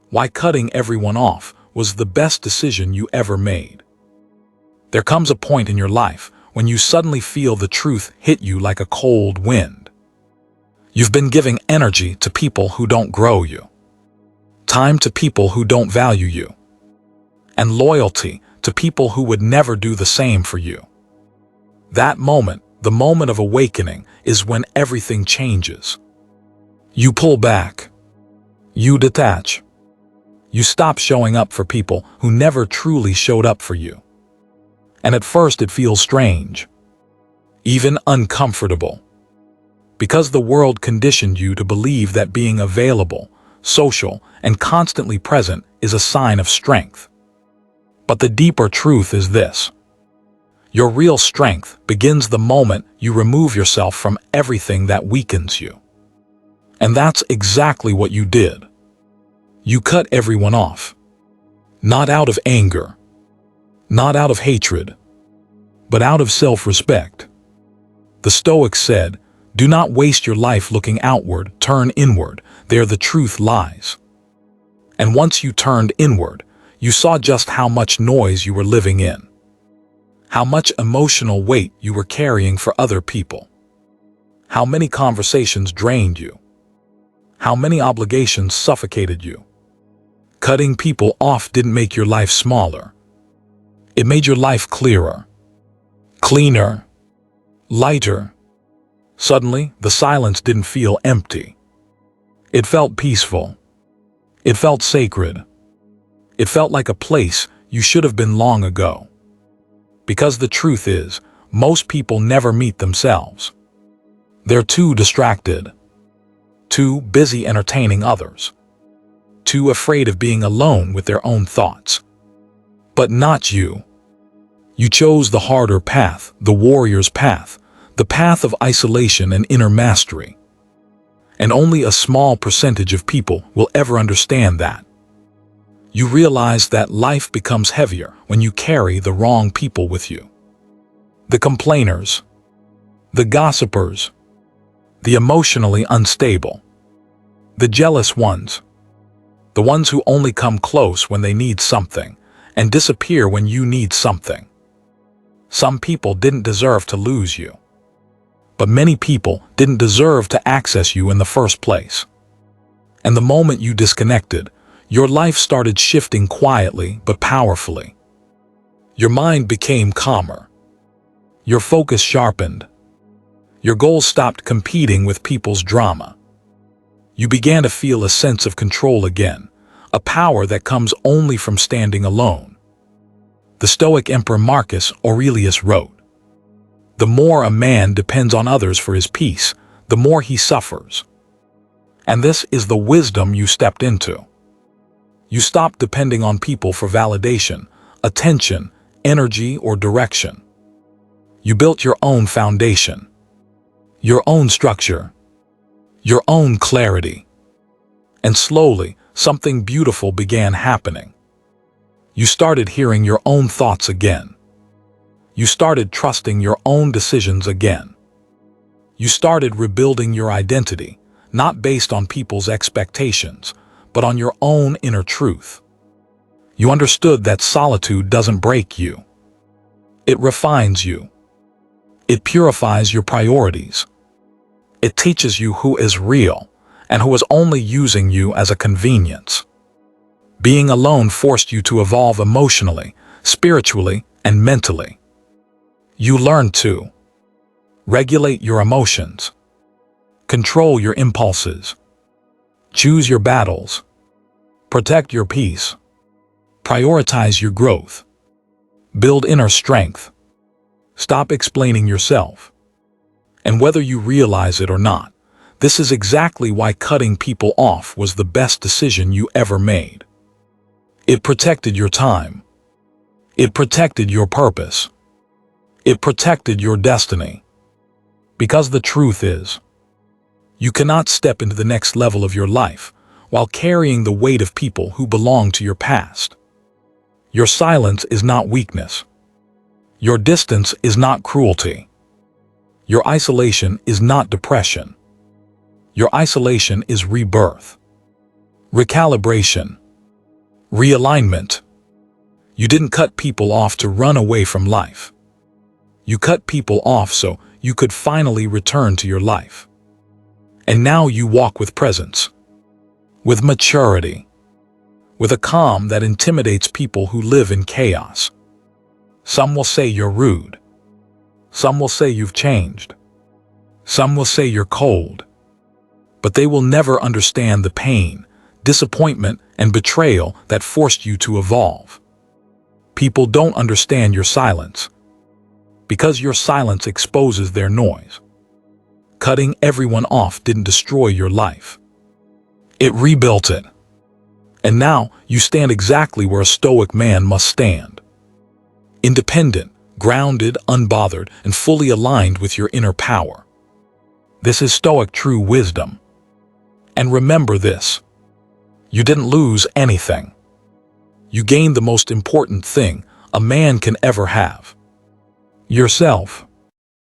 Why cutting everyone off was the best decision you ever made. There comes a point in your life when you suddenly feel the truth hit you like a cold wind. You've been giving energy to people who don't grow you, time to people who don't value you, and loyalty to people who would never do the same for you. That moment, the moment of awakening, is when everything changes. You pull back. You detach. You stop showing up for people who never truly showed up for you. And at first it feels strange, even uncomfortable, because the world conditioned you to believe that being available, social, and constantly present is a sign of strength. But the deeper truth is this: your real strength begins the moment you remove yourself from everything that weakens you. And that's exactly what you did. You cut everyone off. Not out of anger, not out of hatred, but out of self-respect. The Stoics said, "Do not waste your life looking outward, turn inward, there the truth lies." And once you turned inward, you saw just how much noise you were living in, how much emotional weight you were carrying for other people, how many conversations drained you, how many obligations suffocated you. Cutting people off didn't make your life smaller. It made your life clearer, cleaner, lighter. Suddenly, the silence didn't feel empty. It felt peaceful. It felt sacred. It felt like a place you should have been long ago. Because the truth is, most people never meet themselves. They're too distracted, too busy entertaining others, too afraid of being alone with their own thoughts. But not you. You chose the harder path, the warrior's path, the path of isolation and inner mastery. And only a small percentage of people will ever understand that. You realize that life becomes heavier when you carry the wrong people with you. The complainers, the gossipers, the emotionally unstable, the jealous ones, the ones who only come close when they need something and disappear when you need something. Some people didn't deserve to lose you, but many people didn't deserve to access you in the first place. And the moment you disconnected, your life started shifting quietly but powerfully. Your mind became calmer. Your focus sharpened. Your goals stopped competing with people's drama. You began to feel a sense of control again, a power that comes only from standing alone. The Stoic Emperor Marcus Aurelius wrote, "The more a man depends on others for his peace, the more he suffers." And this is the wisdom you stepped into. You stopped depending on people for validation, attention, energy, or direction. You built your own foundation, your own structure, your own clarity. And slowly, something beautiful began happening. You started hearing your own thoughts again. You started trusting your own decisions again. You started rebuilding your identity, not based on people's expectations, but on your own inner truth. You understood that solitude doesn't break you. It refines you. It purifies your priorities. It teaches you who is real and who is only using you as a convenience. Being alone forced you to evolve emotionally, spiritually, and mentally. You learned to regulate your emotions, control your impulses, choose your battles, protect your peace, prioritize your growth, build inner strength, stop explaining yourself. And whether you realize it or not, this is exactly why cutting people off was the best decision you ever made. It protected your time. It protected your purpose. It protected your destiny. Because the truth is, you cannot step into the next level of your life while carrying the weight of people who belong to your past. Your silence is not weakness. Your distance is not cruelty. Your isolation is not depression. Your isolation is rebirth, recalibration, Realignment. You didn't cut people off to run away from life. You cut people off so you could finally return to your life. And now you walk with presence, with maturity, with a calm that intimidates people who live in chaos. Some will say you're rude. Some will say you've changed. Some will say you're cold. But they will never understand the pain, disappointment, and betrayal that forced you to evolve. People don't understand your silence, because your silence exposes their noise. Cutting everyone off didn't destroy your life. It rebuilt it. And now you stand exactly where a Stoic man must stand. Independent, grounded, unbothered, and fully aligned with your inner power. This is Stoic true wisdom. And remember this: you didn't lose anything. You gained the most important thing a man can ever have: yourself.